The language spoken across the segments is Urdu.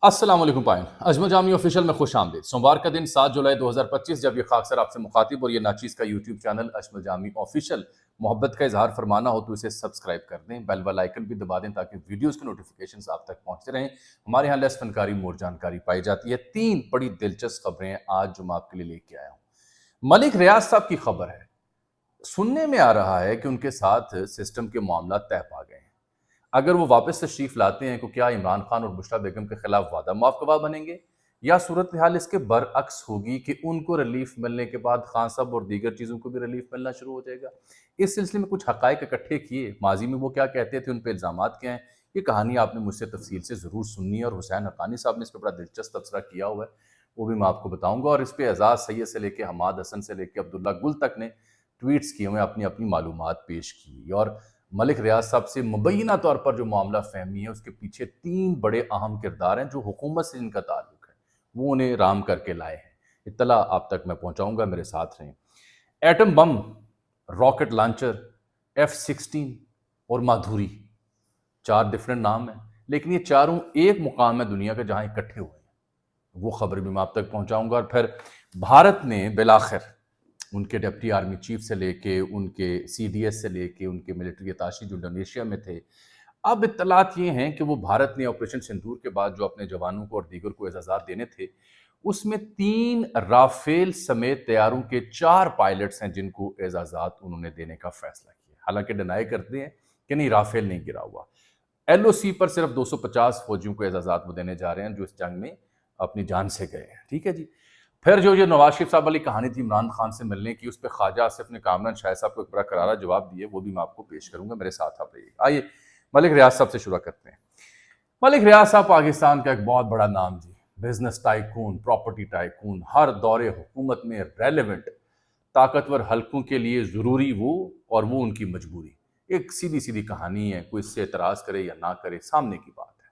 السلام علیکم پائن اجمل جامی آفیشل میں خوش آمدید۔ سوموار کا دن 7 جولائی 2025 جب یہ خاکسر آپ سے مخاطب اور یہ ناچیز کا یوٹیوب چینل اجمل جامی آفیشل محبت کا اظہار فرمانا ہو تو اسے سبسکرائب کر دیں، بیل والا آئیکن بھی دبا دیں تاکہ ویڈیوز کے نوٹیفیکیشنز آپ تک پہنچتے رہیں۔ ہمارے ہاں لیس فنکاری مور جانکاری پائی جاتی ہے۔ 3 بڑی دلچسپ خبریں آج جو میں آپ کے لیے لے کے آیا ہوں۔ ملک ریاض صاحب کی خبر ہے، سننے میں آ رہا ہے کہ ان کے ساتھ سسٹم کے معاملات طے پا گئے ہیں۔ اگر وہ واپس تشریف لاتے ہیں تو کیا عمران خان اور بشریٰ بیگم کے خلاف وعدہ معاف گواہ بنیں گے، یا صورتحال اس کے برعکس ہوگی کہ ان کو ریلیف ملنے کے بعد خان صاحب اور دیگر چیزوں کو بھی ریلیف ملنا شروع ہو جائے گا؟ اس سلسلے میں کچھ حقائق اکٹھے کیے، ماضی میں وہ کیا کہتے تھے، ان پہ الزامات کیا ہیں، یہ کہانی آپ نے مجھ سے تفصیل سے ضرور سننی ہے، اور حسین حقانی صاحب نے اس پہ بڑا دلچسپ تبصرہ کیا ہوا ہے، وہ بھی میں آپ کو بتاؤں گا۔ اور اس پہ اعزاز سید سے لے کے حماد حسن سے لے کے عبداللہ گل تک نے ٹویٹس کیے ہوئے، اپنی اپنی معلومات پیش کی ہوئی، اور ملک ریاض صاحب سے مبینہ طور پر جو معاملہ فہمی ہے اس کے پیچھے 3 بڑے اہم کردار ہیں جو حکومت سے جن کا تعلق ہے، وہ انہیں رام کر کے لائے ہیں۔ اطلاع آپ تک میں پہنچاؤں گا، میرے ساتھ رہیں۔ Atom bomb, rocket launcher, F-16 اور مادھوری، 4 ڈیفرنٹ نام ہیں، لیکن یہ چاروں ایک مقام ہے دنیا کا جہاں اکٹھے ہوئے ہیں، وہ خبر بھی میں آپ تک پہنچاؤں گا۔ اور پھر بھارت نے بالآخر ان کے ڈپٹی آرمی چیف سے لے کے ان کے سی ڈی ایس سے لے کے ان کے ملٹری اتاشی جو انڈونیشیا میں تھے، اب اطلاعات یہ ہیں کہ وہ بھارت نے آپریشن سندور کے بعد جو اپنے جوانوں کو اور دیگر کو اعزازات دینے تھے، اس میں 3 رافیل سمیت طیاروں کے 4 پائلٹس ہیں جن کو اعزازات انہوں نے دینے کا فیصلہ کیا، حالانکہ ڈینائی کرتے ہیں کہ نہیں، رافیل نہیں گرا ہوا۔ ایل او سی پر صرف 250 فوجیوں کو اعزازات وہ دینے جا رہے ہیں جو اس جنگ میں اپنی جان سے گئے ہیں، ٹھیک ہے جی۔ پھر جو یہ نواز شریف صاحب والی کہانی تھی عمران خان سے ملنے کی، اس پہ خواجہ آصف نے کامران شاہ صاحب کو ایک بڑا کرارا جواب دیے، وہ بھی میں آپ کو پیش کروں گا، میرے ساتھ آپ رہیے۔ آئیے ملک ریاض صاحب سے شروع کرتے ہیں۔ ملک ریاض صاحب پاکستان کا ایک بہت بڑا نام جی، بزنس ٹائکون، پراپرٹی ٹائکون، ہر دور حکومت میں ریلیونٹ، طاقتور حلقوں کے لیے ضروری وہ اور وہ ان کی مجبوری، ایک سیدھی سیدھی کہانی ہے، کوئی اس سے اعتراض کرے یا نہ کرے سامنے کی بات ہے۔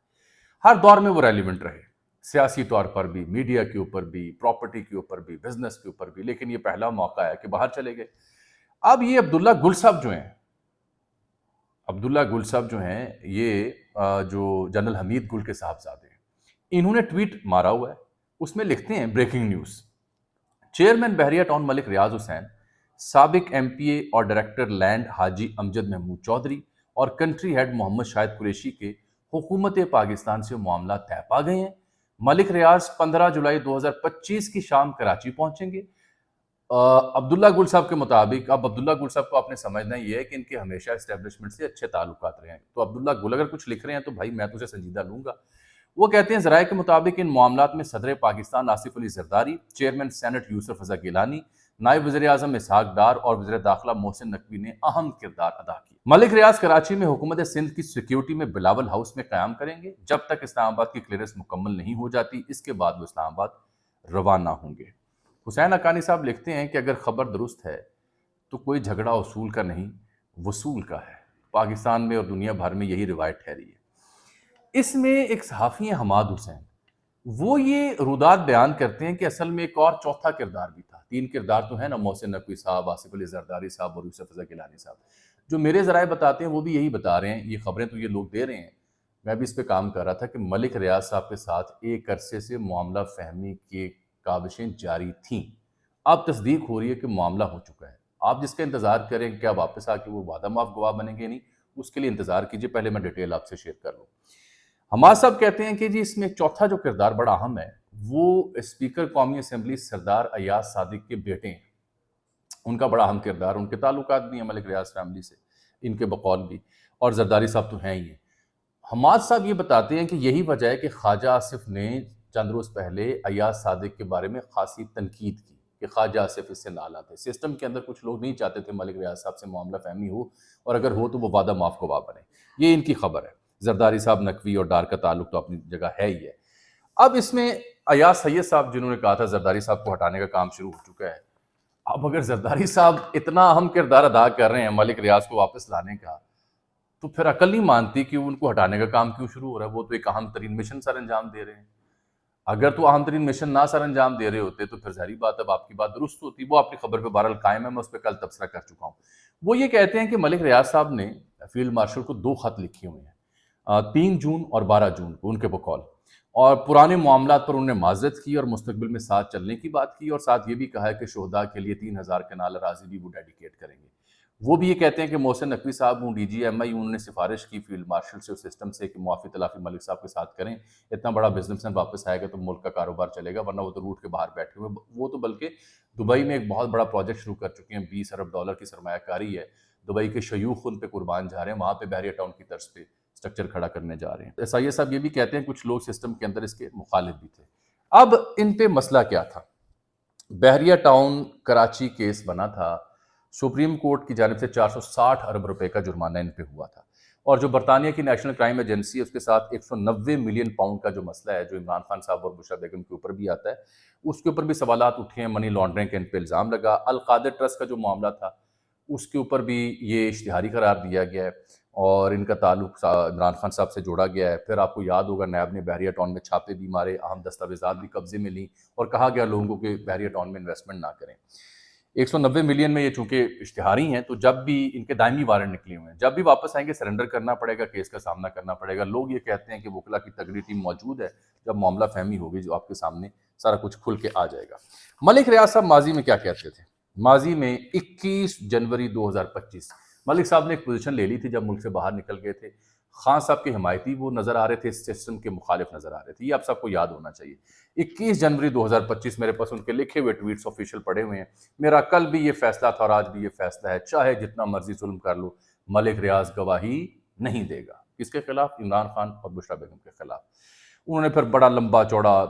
ہر دور میں وہ ریلیونٹ رہے، سیاسی طور پر بھی، میڈیا کے اوپر بھی، پراپرٹی کے اوپر بھی، بزنس کے اوپر بھی، لیکن یہ پہلا موقع ہے کہ باہر چلے گئے۔ اب یہ عبداللہ گل صاحب جو ہیں یہ جو جنرل حمید گل کے صاحبزادے ہیں، انہوں نے ٹویٹ مارا ہوا ہے، اس میں لکھتے ہیں بریکنگ نیوز، چیئرمین بحریہ ٹاؤن ملک ریاض حسین، سابق ایم پی اے اور ڈائریکٹر لینڈ حاجی امجد محمود چودھری اور کنٹری ہیڈ محمد شاہد قریشی کے حکومت پاکستان سے معاملات طے پا گئے ہیں۔ ملک ریاض 15 جولائی 2025 کی شام کراچی پہنچیں گے۔ عبداللہ گل صاحب کے مطابق، اب عبداللہ گل صاحب کو آپ نے سمجھنا یہ ہے کہ ان کے ہمیشہ اسٹیبلشمنٹ سے اچھے تعلقات رہے ہیں، تو عبداللہ گل اگر کچھ لکھ رہے ہیں تو بھائی میں تو اسے سنجیدہ لوں گا۔ وہ کہتے ہیں ذرائع کے مطابق ان معاملات میں صدر پاکستان آصف علی زرداری، چیئرمین سینٹ یوسف رضا گیلانی، نائب وزیر اعظم اسحاق ڈار اور وزیر داخلہ محسن نقوی نے اہم کردار ادا کیا۔ ملک ریاض کراچی میں حکومت سندھ کی سیکیورٹی میں بلاول ہاؤس میں قیام کریں گے جب تک اسلام آباد کی کلیئرنس مکمل نہیں ہو جاتی، اس کے بعد وہ اسلام آباد روانہ ہوں گے۔ حسین حقانی صاحب لکھتے ہیں کہ اگر خبر درست ہے تو کوئی جھگڑا اصول کا نہیں، وصول کا ہے۔ پاکستان میں اور دنیا بھر میں یہی روایت ٹھہری ہے۔ اس میں ایک صحافی ہیں حماد حسین، وہ یہ رودات بیان کرتے ہیں کہ اصل میں ایک اور چوتھا کردار بھی تھا، 3 کردار تو ہیں نا، محسن نقوی صاحب، آصف علی زرداری صاحب اور یوسف رضا گیلانی صاحب۔ جو میرے ذرائع بتاتے ہیں وہ بھی یہی بتا رہے ہیں، یہ خبریں تو یہ لوگ دے رہے ہیں، میں بھی اس پہ کام کر رہا تھا کہ ملک ریاض صاحب کے ساتھ ایک عرصے سے معاملہ فہمی کی کاوشیں جاری تھیں، اب تصدیق ہو رہی ہے کہ معاملہ ہو چکا ہے۔ آپ جس کا انتظار کریں کہ کیا واپس آ کے وہ وعدہ معاف گواہ بنیں گے، نہیں، اس کے لیے انتظار کیجئے، پہلے میں ڈیٹیل آپ سے شیئر کر لوں۔ حماد صاحب کہتے ہیں کہ جی اس میں ایک چوتھا جو کردار بڑا اہم ہے، وہ اسپیکر قومی اسمبلی سردار ایاز صادق کے بیٹے ہیں، ان کا بڑا اہم کردار، ان کے تعلقات بھی ہیں ملک ریاض فیملی سے، ان کے بقول بھی، اور زرداری صاحب تو ہیں ہی ہیں۔ حماد صاحب یہ بتاتے ہیں کہ یہی وجہ ہے کہ خواجہ آصف نے چند روز پہلے ایاز صادق کے بارے میں خاصی تنقید کی کہ خواجہ آصف اس سے نالا تھے، سسٹم کے اندر کچھ لوگ نہیں چاہتے تھے ملک ریاض صاحب سے معاملہ فہمی ہو، اور اگر ہو تو وہ وعدہ معاف گواہ بنے، یہ ان کی خبر ہے۔ زرداری صاحب، نقوی اور ڈار کا تعلق تو اپنی جگہ ہے ہی ہے۔ اب اس میں ایاز سید صاحب جنہوں نے کہا تھا زرداری صاحب کو ہٹانے کا کام شروع ہو چکا ہے، اب اگر زرداری صاحب اتنا اہم کردار ادا کر رہے ہیں ملک ریاض کو واپس لانے کا، تو پھر عقل نہیں مانتی کہ ان کو ہٹانے کا کام کیوں شروع ہو رہا ہے، وہ تو ایک اہم ترین مشن سر انجام دے رہے ہیں۔ اگر تو اہم ترین مشن نہ سر انجام دے رہے ہوتے تو پھر ظاہری بات اب آپ کی بات درست ہوتی، وہ اپنی خبر پہ بہرحال قائم ہے، میں اس پہ کل تبصرہ کر چکا ہوں۔ وہ یہ کہتے ہیں کہ ملک ریاض صاحب نے فیلڈ مارشل کو 2 خط لکھے ہوئے ہیں، 3 جون اور 12 جون کو، ان کے بقول اور پرانے معاملات پر انہوں نے معذرت کی اور مستقبل میں ساتھ چلنے کی بات کی، اور ساتھ یہ بھی کہا ہے کہ شہداء کے لیے 3000 کنال اراضی بھی وہ ڈیڈیکیٹ کریں گے۔ وہ بھی یہ کہتے ہیں کہ محسن نقوی صاحب ہوں ڈی جی ایم آئی، انہوں نے سفارش کی فیلڈ مارشل سے، اس سسٹم سے، کہ معافی تلافی ملک صاحب کے ساتھ کریں، اتنا بڑا بزنس مین واپس آئے گا تو ملک کا کاروبار چلے گا، ورنہ وہ تو روٹ کے باہر بیٹھے ہوئے، وہ تو بلکہ دبئی میں ایک بہت بڑا پروجیکٹ شروع کر چکے ہیں، $20 ارب کی سرمایہ کاری ہے، دبئی کے شیوخ ان پہ قربان جا رہے ہیں، وہاں پہ بحریہ ٹاؤن کی طرز پہ سٹرکچر کھڑا کرنے جا رہے ہیں۔ ایس آئی اے صاحب یہ بھی کہتے ہیں کچھ لوگ سسٹم کے اندر اس کے مخالف بھی تھے۔ اب ان پہ مسئلہ کیا تھا؟ بحریہ ٹاؤن کراچی کیس بنا تھا، سپریم کورٹ کی جانب سے 460 ارب روپے کا جرمانہ ان پہ ہوا تھا، اور جو برطانیہ کی نیشنل کرائم ایجنسی ہے اس کے ساتھ 190 ملین پاؤنڈ کا جو مسئلہ ہے، جو عمران خان صاحب اور بشریٰ بیگم کے اوپر بھی آتا ہے، اس کے اوپر بھی سوالات اٹھے ہیں، منی لانڈرنگ کا ان پہ الزام لگا۔ القادر ٹرسٹ کا جو معاملہ تھا اس کے اوپر بھی یہ اشتہاری قرار دیا گیا ہے، اور ان کا تعلق عمران خان صاحب سے جوڑا گیا ہے۔ پھر آپ کو یاد ہوگا نیب نے بحریہ ٹاؤن میں چھاپے بھی مارے، اہم دستاویزات بھی قبضے میں لیں، اور کہا گیا لوگوں کو کہ بحریہ ٹاؤن میں انویسٹمنٹ نہ کریں۔ 190 ملین میں یہ چونکہ اشتہاری ہیں، تو جب بھی ان کے دائمی وارنٹ نکلے ہوئے ہیں، جب بھی واپس آئیں گے سرنڈر کرنا پڑے گا، کیس کا سامنا کرنا پڑے گا۔ لوگ یہ کہتے ہیں کہ وکلا کی تگڑی ٹیم موجود ہے، جب معاملہ فہمی ہوگی جو آپ کے سامنے سارا کچھ کھل کے آ جائے گا۔ ملک ریاض صاحب ماضی میں کیا کہتے تھے؟ ماضی میں 21 جنوری 2025 ملک صاحب نے ایک پوزیشن لے لی تھی جب ملک سے باہر نکل گئے تھے، خان صاحب کے حمایتی وہ نظر آ رہے تھے، اس سسٹم کے مخالف نظر آ رہے تھے، یہ آپ سب کو یاد ہونا چاہیے۔ 21 جنوری 2025 میرے پاس ان کے لکھے ہوئے ٹویٹس آفیشیل پڑے ہوئے ہیں، میرا کل بھی یہ فیصلہ تھا اور آج بھی یہ فیصلہ ہے، چاہے جتنا مرضی ظلم کر لو، ملک ریاض گواہی نہیں دے گا۔ کس کے خلاف؟ عمران خان اور بشریٰ بیگم کے خلاف۔ انہوں نے پھر بڑا لمبا چوڑا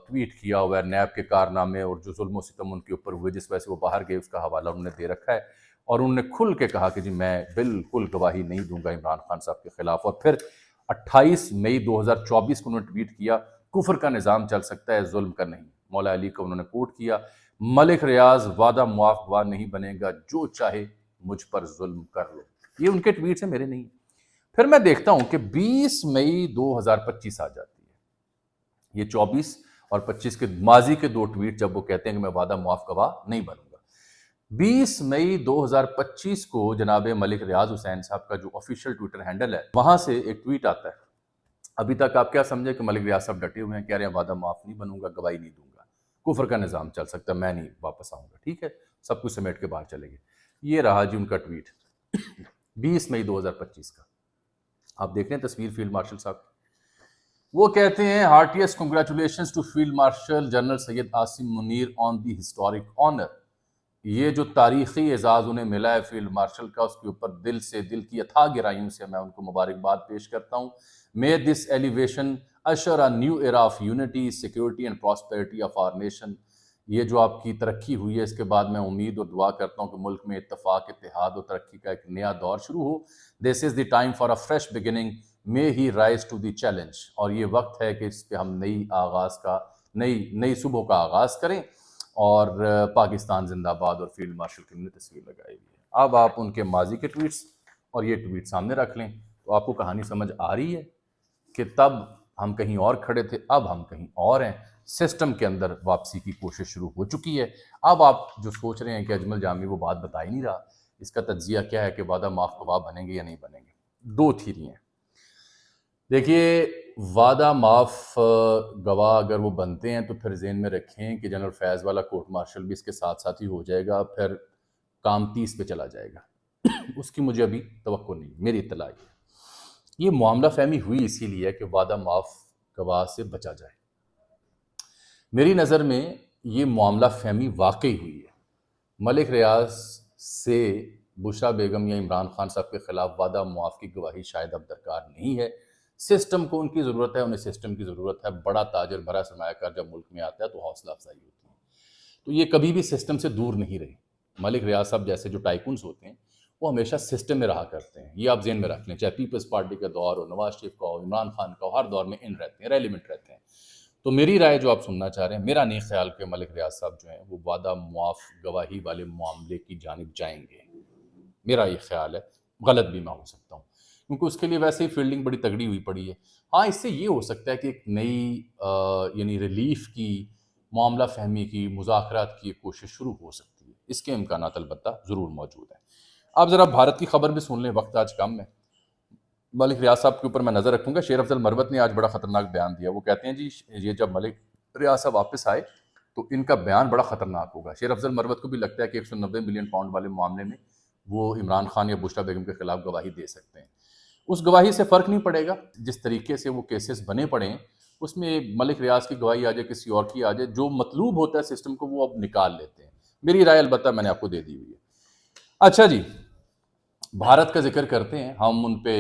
ٹویٹ کیا ہوا ہے، نیب کے کارنامے اور جو ظلم و ستم ان کے اوپر ہوئے جس وجہ سے وہ باہر گئے، اس کا حوالہ انہوں نے دے رکھا ہے، اور انہوں نے کھل کے کہا کہ جی میں بالکل گواہی نہیں دوں گا عمران خان صاحب کے خلاف۔ اور پھر 28 مئی 2024 کو انہوں نے ٹویٹ کیا، کفر کا نظام چل سکتا ہے، ظلم کا نہیں۔ مولا علی کو انہوں نے کوٹ کیا، ملک ریاض وعدہ معاف گواہ نہیں بنے گا، جو چاہے مجھ پر ظلم کر لو۔ یہ ان کے ٹویٹس ہیں، میرے نہیں۔ پھر میں دیکھتا ہوں کہ 20 مئی 2025 آ جاتی ہے، یہ 24 اور 25 کے ماضی کے دو ٹویٹ جب وہ کہتے ہیں کہ میں وعدہ معاف گواہ نہیں بنوں گا۔ 20 مئی 2025 کو جناب ملک ریاض حسین صاحب کا جو آفیشیل ٹویٹر ہینڈل ہے، وہاں سے ایک ٹویٹ آتا ہے۔ ابھی تک آپ کیا سمجھے کہ ملک ریاض صاحب ڈٹے ہوئے ہیں، کہہ رہے ہیں وعدہ معاف نہیں بنوں گا، گواہی نہیں دوں گا، کفر کا نظام چل سکتا ہے، میں نہیں واپس آؤں گا، ٹھیک ہے، سب کچھ سمیٹ کے باہر چلے گئے۔ یہ رہا جی ان کا ٹویٹ 20 مئی 2025 کا، آپ دیکھ رہے ہیں تصویر فیلڈ مارشل صاحب۔ وہ کہتے ہیں heartiest congratulations to field marshal general Syed Asim Munir on the historic honour. یہ جو تاریخی اعزاز انہیں ملا ہے فیلڈ مارشل کا، اس کے اوپر دل سے، دل کی اتھاہ گہرائیوں سے میں ان کو مبارکباد پیش کرتا ہوں۔ May this elevation usher a new era of unity, security and prosperity of our nation۔ یہ جو آپ کی ترقی ہوئی ہے، اس کے بعد میں امید اور دعا کرتا ہوں کہ ملک میں اتفاق، اتحاد اور ترقی کا ایک نیا دور شروع ہو۔ This is the time for a fresh beginning, may he rise to the challenge۔ اور یہ وقت ہے کہ اس پہ ہم نئی صبح کا آغاز کریں، اور پاکستان زندہ باد اور فیلڈ مارشل کی تصویر لگائی ہوئی ہے۔ اب آپ ان کے ماضی کے ٹویٹس اور یہ ٹویٹ سامنے رکھ لیں تو آپ کو کہانی سمجھ آ رہی ہے کہ تب ہم کہیں اور کھڑے تھے، اب ہم کہیں اور ہیں، سسٹم کے اندر واپسی کی کوشش شروع ہو چکی ہے۔ اب آپ جو سوچ رہے ہیں کہ اجمل جامی وہ بات بتا ہی نہیں رہا، اس کا تجزیہ کیا ہے کہ وعدہ معاف گواہ بنیں گے یا نہیں بنیں گے؟ دو تھیری ہیں۔ دیکھیے، وعدہ معاف گواہ اگر وہ بنتے ہیں تو پھر ذہن میں رکھیں کہ جنرل فیض والا کورٹ مارشل بھی اس کے ساتھ ساتھ ہی ہو جائے گا، پھر کام 30 پہ چلا جائے گا۔ اس کی مجھے ابھی توقع نہیں، میری اطلاع یہ معاملہ فہمی ہوئی اسی لیے کہ وعدہ معاف گواہ سے بچا جائے۔ میری نظر میں یہ معاملہ فہمی واقعی ہوئی ہے۔ ملک ریاض سے بشریٰ بیگم یا عمران خان صاحب کے خلاف وعدہ معاف کی گواہی شاید اب درکار نہیں ہے۔ سسٹم کو ان کی ضرورت ہے، انہیں سسٹم کی ضرورت ہے۔ بڑا تاجر، بڑا سرمایہ کار جب ملک میں آتا ہے تو حوصلہ افزائی ہوتی ہے، تو یہ کبھی بھی سسٹم سے دور نہیں رہی۔ ملک ریاض صاحب جیسے جو ٹائکونز ہوتے ہیں وہ ہمیشہ سسٹم میں رہا کرتے ہیں، یہ آپ ذہن میں رکھ لیں، چاہے پیپلز پارٹی کا دور ہو، نواز شریف کا ہو، عمران خان کا ہو، ہر دور میں ان رہتے ہیں، ریلیونٹ رہتے ہیں۔ تو میری رائے جو آپ سننا چاہ رہے ہیں، میرا نہیں خیال کہ ملک ریاض صاحب جو ہیں وہ وعدہ معاف گواہی والے معاملے کی جانب جائیں گے، میرا یہ خیال ہے، غلط بھی میں ہو سکتا ہوں، کیونکہ اس کے لیے ویسے ہی فیلڈنگ بڑی تگڑی ہوئی پڑی ہے۔ ہاں، اس سے یہ ہو سکتا ہے کہ ایک نئی یعنی ریلیف کی، معاملہ فہمی کی، مذاکرات کی ایک کوشش شروع ہو سکتی ہے، اس کے امکانات البتہ ضرور موجود ہیں۔ آپ ذرا بھارت کی خبر بھی سن لیں، وقت آج کم ہے۔ ملک ریاض صاحب کے اوپر میں نظر رکھوں گا. شیر افضل مروت نے آج بڑا خطرناک بیان دیا. وہ کہتے ہیں جی یہ جب ملک ریاض صاحب واپس آئے تو ان کا بیان بڑا خطرناک ہوگا. شیر افضل مروت کو بھی لگتا ہے کہ 190 ملین پاؤنڈ والے معاملے میں وہ عمران خان یا بشرا بیگم کے خلاف گواہی دے سکتے ہیں. اس گواہی سے فرق نہیں پڑے گا. جس طریقے سے وہ کیسز بنے پڑے ہیں اس میں ملک ریاض کی گواہی آ جائے, کسی اور کی آ جائے, جو مطلوب ہوتا ہے سسٹم کو وہ اب نکال لیتے ہیں. میری رائے البتہ میں نے آپ کو دے دی ہوئی ہے. اچھا جی, بھارت کا ذکر کرتے ہیں, ہم ان پہ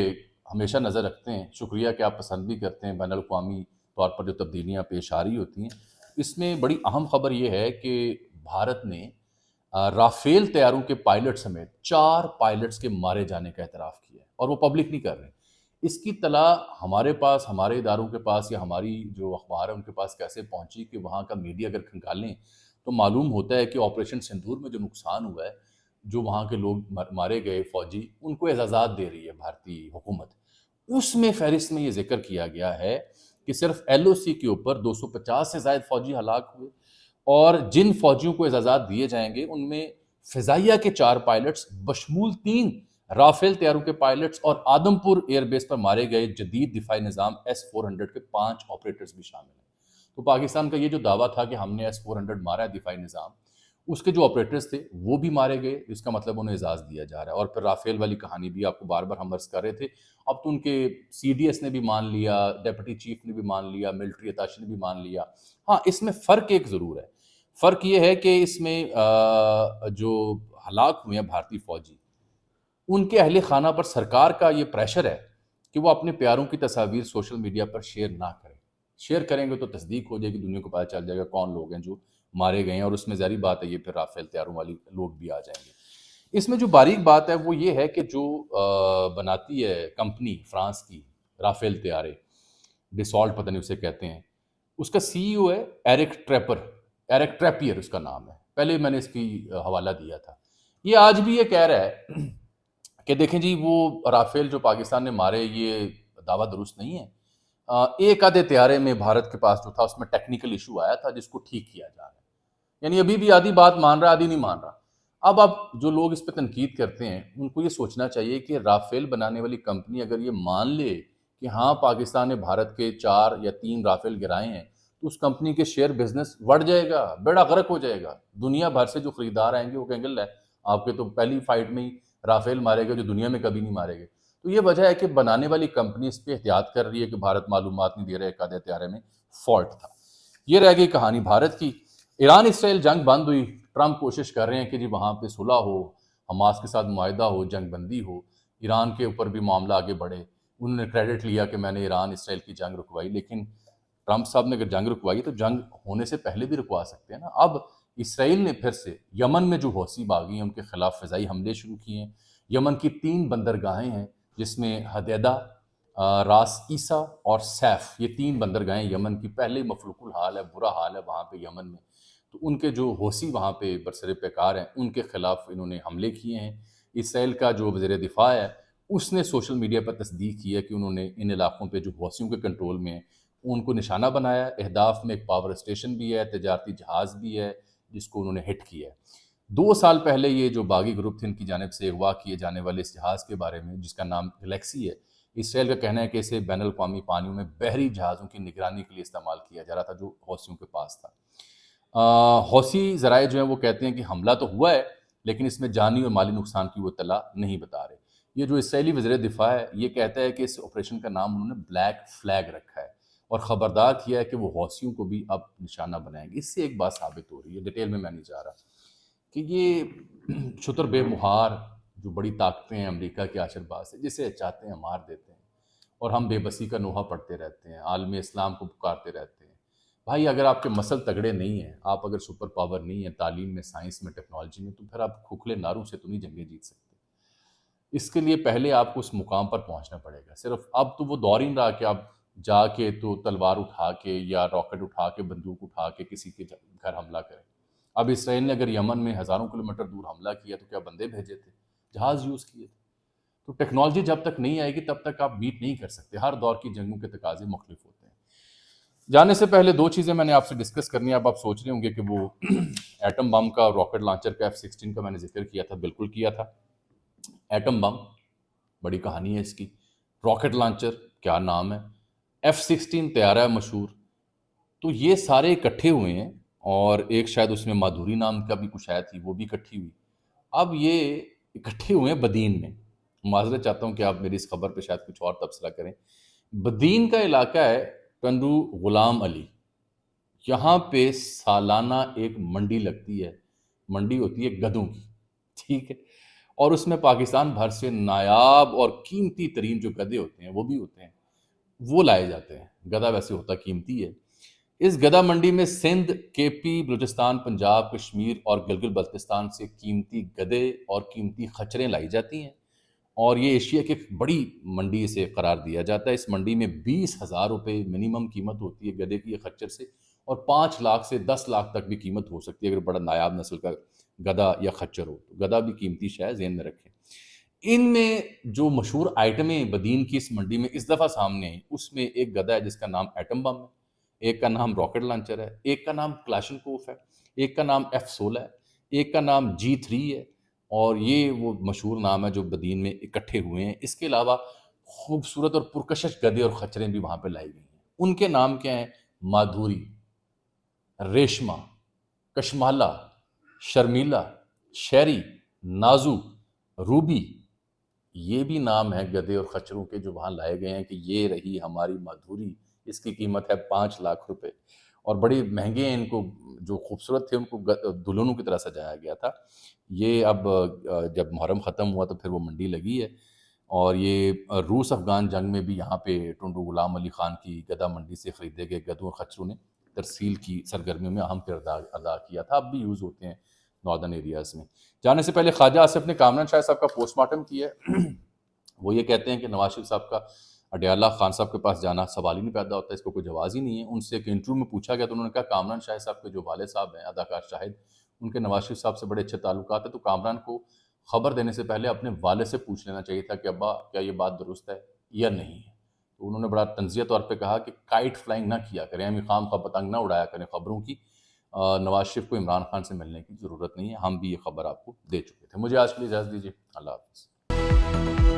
ہمیشہ نظر رکھتے ہیں. شکریہ کہ آپ پسند بھی کرتے ہیں. بین الاقوامی طور پر جو تبدیلیاں پیش آ رہی ہوتی ہیں, اس میں بڑی اہم خبر یہ ہے کہ بھارت نے رافیل طیاروں کے پائلٹ سمیت 4 پائلٹس کے مارے جانے کا اعتراف کیا ہے, اور وہ پبلک نہیں کر رہے. اس کی اطلاع ہمارے پاس, ہمارے اداروں کے پاس, یا ہماری جو اخبار ہے ان کے پاس کیسے پہنچی کہ وہاں کا میڈیا اگر کھنگالیں تو معلوم ہوتا ہے کہ آپریشن سندور میں جو نقصان ہوا ہے, جو وہاں کے لوگ مارے گئے فوجی, ان کو اعزازات دے رہی ہے بھارتی حکومت. اس میں فہرست میں یہ ذکر کیا گیا ہے کہ صرف ایل او سی کے اوپر 250 سے زائد فوجی ہلاک ہوئے, اور جن فوجیوں کو اعزازات دیے جائیں گے ان میں فضائیہ کے 4 پائلٹس بشمول 3 رافیل طیاروں کے پائلٹس اور آدم پور ایئر بیس پر مارے گئے جدید دفاعی نظام S-400 کے 5 آپریٹرز بھی شامل ہیں. تو پاکستان کا یہ جو دعویٰ تھا کہ ہم نے S-400 مارا ہے دفاعی نظام, اس کے جو آپریٹرز تھے وہ بھی مارے گئے, اس کا مطلب انہیں اعزاز دیا جا رہا ہے. اور پھر رافیل والی کہانی بھی آپ کو بار بار ہم عرض کر رہے تھے, اب تو ان کے CDS نے بھی مان لیا, ڈیپٹی چیف نے بھی مان لیا, ملٹری اتاشی نے بھی مان لیا. ہاں, اس میں فرق ایک ضرور ہے. فرق یہ ہے کہ اس میں جو ہلاک ہوئے ہیں بھارتی فوجی, ان کے اہل خانہ پر سرکار کا یہ پریشر ہے کہ وہ اپنے پیاروں کی تصاویر سوشل میڈیا پر شیئر نہ کریں. شیئر کریں گے تو تصدیق ہو جائے گی, دنیا کو پتہ چل جائے گا کون لوگ ہیں جو مارے گئے ہیں, اور اس میں ظاہری بات ہے یہ پھر رافیل طیاروں والی لوگ بھی آ جائیں گے. اس میں جو باریک بات ہے وہ یہ ہے کہ جو بناتی ہے کمپنی فرانس کی رافیل طیارے, ڈیسالٹ پتہ نہیں اسے کہتے ہیں, اس کا CEO ہے ایرک ٹریپیئر اس کا نام ہے. پہلے میں نے اس کی حوالہ دیا تھا. یہ آج بھی یہ کہہ رہا ہے کہ دیکھیں جی وہ رافیل جو پاکستان نے مارے یہ دعویٰ درست نہیں ہے. ایک آدھے طیارے میں بھارت کے پاس جو تھا اس میں ٹیکنیکل ایشو آیا تھا جس کو ٹھیک کیا جا رہا ہے. یعنی ابھی بھی آدھی بات مان رہا ہے, آدھی نہیں مان رہا. اب جو لوگ اس پہ تنقید کرتے ہیں ان کو یہ سوچنا چاہیے کہ رافیل بنانے والی کمپنی اگر یہ مان لے کہ ہاں پاکستان نے بھارت کے 4 یا 3 رافیل گرائے ہیں, تو اس کمپنی کے شیئر بزنس بڑھ جائے گا, بیڑا غرق ہو جائے گا. دنیا بھر سے جو خریدار آئیں گے وہ کہیں گے لے آپ کے تو پہلی فائٹ میں ہی رافیل مارے گئے جو دنیا میں کبھی نہیں مارے گئے. تو یہ وجہ ہے کہ بنانے والی کمپنی اس پہ احتیاط کر رہی ہے کہ بھارت معلومات نہیں دے رہا, ایک آدھے طیارے میں فالٹ تھا. یہ رہ گئی کہانی بھارت کی. ایران اسرائیل جنگ بند ہوئی, ٹرمپ کوشش کر رہے ہیں کہ جی وہاں پہ صلح ہو, حماس کے ساتھ معاہدہ ہو, جنگ بندی ہو. ایران کے اوپر بھی معاملہ آگے بڑھے, انہوں نے کریڈٹ لیا کہ میں نے ایران اسرائیل کی جنگ رکوائی. لیکن ٹرمپ صاحب نے اگر جنگ رکوائی تو جنگ ہونے سے پہلے بھی رکوا سکتے ہیں نا. اب اسرائیل نے پھر سے یمن میں جو حوثی باغی ہیں ان کے خلاف فضائی حملے شروع کیے ہیں. یمن کی 3 بندرگاہیں ہیں جس میں حدیدہ, راس عیسیٰ اور سیف, یہ 3 بندرگاہیں یمن کی پہلے مفلوق الحال ہے, برا حال ہے وہاں پہ یمن میں. تو ان کے جو حوثی وہاں پہ برسر پیکار ہیں ان کے خلاف انہوں نے حملے کیے ہیں. اسرائیل کا جو وزیر دفاع ہے اس نے سوشل میڈیا پر تصدیق کی ہے کہ انہوں نے ان علاقوں پہ جو حوثیوں کے کنٹرول میں ہیں ان کو نشانہ بنایا. اہداف میں ایک پاور اسٹیشن بھی ہے, تجارتی جہاز بھی ہے جس کو انہوں نے ہٹ کیا ہے. 2 سال پہلے یہ جو باغی گروپ تھے ان کی جانب سے اغوا کیے جانے والے اس جہاز کے بارے میں جس کا نام گلیکسی ہے, اسرائیل کا کہنا ہے کہ اسے بین الاقوامی پانیوں میں بحری جہازوں کی نگرانی کے لیے استعمال کیا جا رہا تھا جو حوثیوں کے پاس تھا. حوثی ذرائع جو ہیں وہ کہتے ہیں کہ حملہ تو ہوا ہے لیکن اس میں جانی اور مالی نقصان کی وہ اطلاع نہیں بتا رہے. یہ جو اسرائیلی وزیر دفاع ہے یہ کہتا ہے کہ اس آپریشن کا نام انہوں نے بلیک فلیگ رکھا ہے اور خبردار کیا ہے کہ وہ حوثیوں کو بھی اب نشانہ بنائیں گے. اس سے ایک بات ثابت ہو رہی ہے, ڈیٹیل میں نہیں جا رہا, کہ یہ شتر بے مہار جو بڑی طاقتیں ہیں امریکہ کے آشر باز سے, جسے چاہتے ہیں مار دیتے ہیں اور ہم بے بسی کا نوحہ پڑھتے رہتے ہیں, عالم اسلام کو پکارتے رہتے ہیں. بھائی اگر آپ کے مسل تگڑے نہیں ہیں, آپ اگر سپر پاور نہیں ہیں تعلیم میں, سائنس میں, ٹیکنالوجی میں, تو پھر آپ کھوکھلے ناروں سے تو نہیں جنگیں جیت سکتے. اس کے لیے پہلے آپ کو اس مقام پر پہنچنا پڑے گا. صرف اب تو وہ دور ہی نہیں رہا کہ آپ جا کے تو تلوار اٹھا کے یا راکٹ اٹھا کے بندوق اٹھا کے کسی کے گھر حملہ کریں. اب اسرائیل نے اگر یمن میں ہزاروں کلومیٹر دور حملہ کیا تو کیا بندے بھیجے تھے, جہاز یوز کیے تھے. تو ٹیکنالوجی جب تک نہیں آئے گی تب تک آپ بیٹ نہیں کر سکتے. ہر دور کی جنگوں کے تقاضے مختلف ہوتے ہیں. جانے سے پہلے 2 چیزیں میں نے آپ سے ڈسکس کرنی ہے. اب آپ سوچ رہے ہوں گے کہ وہ ایٹم بم کا, راکٹ لانچر کا, F-16 کا میں نے ذکر کیا تھا, بالکل کیا تھا. ایٹم بم بڑی کہانی ہے اس کی راکٹ لانچر کیا نام ہے، F-16 طیارہ ہے مشہور. تو یہ سارے اکٹھے ہوئے ہیں، اور ایک شاید اس میں مادھوری نام کا بھی کچھ آیا تھی، وہ بھی اکٹھی ہوئی. اب یہ اکٹھے ہوئے ہیں بدین میں. معذرت چاہتا ہوں کہ آپ میری اس خبر پہ شاید کچھ اور تبصرہ کریں. بدین کا علاقہ ہے ٹنڈو غلام علی. یہاں پہ سالانہ ایک منڈی لگتی ہے، منڈی ہوتی ہے گدھوں کی، ٹھیک ہے، اور اس میں پاکستان بھر سے نایاب اور قیمتی ترین جو گدھے ہوتے ہیں وہ بھی ہوتے ہیں، وہ لائے جاتے ہیں. گدھا ویسے ہوتا قیمتی ہے. اس گدھا منڈی میں سندھ، کے پی، بلوچستان، پنجاب، کشمیر اور گلگت بلتستان سے قیمتی گدھے اور قیمتی خچریں لائی جاتی ہیں، اور یہ ایشیا کی ایک بڑی منڈی سے قرار دیا جاتا ہے. اس منڈی میں 20,000 روپے منیمم قیمت ہوتی ہے گدھے کی خچر سے، اور 5 لاکھ سے 10 لاکھ تک بھی قیمت ہو سکتی ہے اگر بڑا نایاب نسل کا گدھا یا خچر ہو. تو گدھا بھی قیمتی شے ہے، ذہن میں رکھیں. ان میں جو مشہور آئٹمیں بدین کی اس منڈی میں اس دفعہ سامنے ہیں، اس میں ایک گدھا ہے جس کا نام ایٹم بم ہے، ایک کا نام راکٹ لانچر ہے، ایک کا نام کلاشنکوف ہے، ایک کا نام F-16 ہے، ایک کا نام G3 ہے، اور یہ وہ مشہور نام ہے جو بدین میں اکٹھے ہوئے ہیں. اس کے علاوہ خوبصورت اور پرکشش گدھے اور خچریں بھی وہاں پہ لائی گئی ہیں. ان کے نام کیا ہیں؟ مادھوری، ریشما، کشمالہ، شرمیلا، شیری، نازو، روبی. یہ بھی نام ہے گدھے اور خچروں کے جو وہاں لائے گئے ہیں کہ یہ رہی ہماری مادھوری. اس کی قیمت ہے 5 لاکھ روپے، اور بڑے مہنگے ہیں. ان کو جو خوبصورت تھے ان کو دلہنوں کی طرح سجایا گیا تھا. یہ اب جب محرم ختم ہوا تو پھر وہ منڈی لگی ہے، اور یہ روس افغان جنگ میں بھی یہاں پہ ٹنڈو غلام علی خان کی گدھا منڈی سے خریدے گئے گدھوں اور خچروں نے ترسیل کی سرگرمیوں میں اہم کردار ادا کیا تھا. اب بھی یوز ہوتے ہیں ناردرن ایریاز میں. جانے سے پہلے خواجہ آصف نے کامران شاہ صاحب کا پوسٹ مارٹم کیا ہے. وہ یہ کہتے ہیں کہ نواز شریف صاحب کا اڈیالہ خان صاحب کے پاس جانا سوال ہی نہیں پیدا ہوتا، اس کو کوئی جواز ہی نہیں ہے. ان سے ایک انٹرویو میں پوچھا گیا تو انہوں نے کہا کامران شاہ صاحب کے جو والد صاحب ہیں اداکار شاہد، ان کے نواز شریف صاحب سے بڑے اچھے تعلقات ہیں، تو کامران کو خبر دینے سے پہلے اپنے والد سے پوچھ لینا چاہیے تھا کہ ابا کیا یہ بات درست ہے یا نہیں ہے. تو انہوں نے بڑا تنزیہ طور پہ کہا کہ کائٹ فلائنگ نہ کیا کریں، ہم خام خواہ پتنگ نہ اڑایا کریں خبروں کی. نواز شریف کو عمران خان سے ملنے کی ضرورت نہیں ہے، ہم بھی یہ خبر آپ کو دے چکے تھے. مجھے آج کے لیے اجازت دیجیے. اللہ حافظ.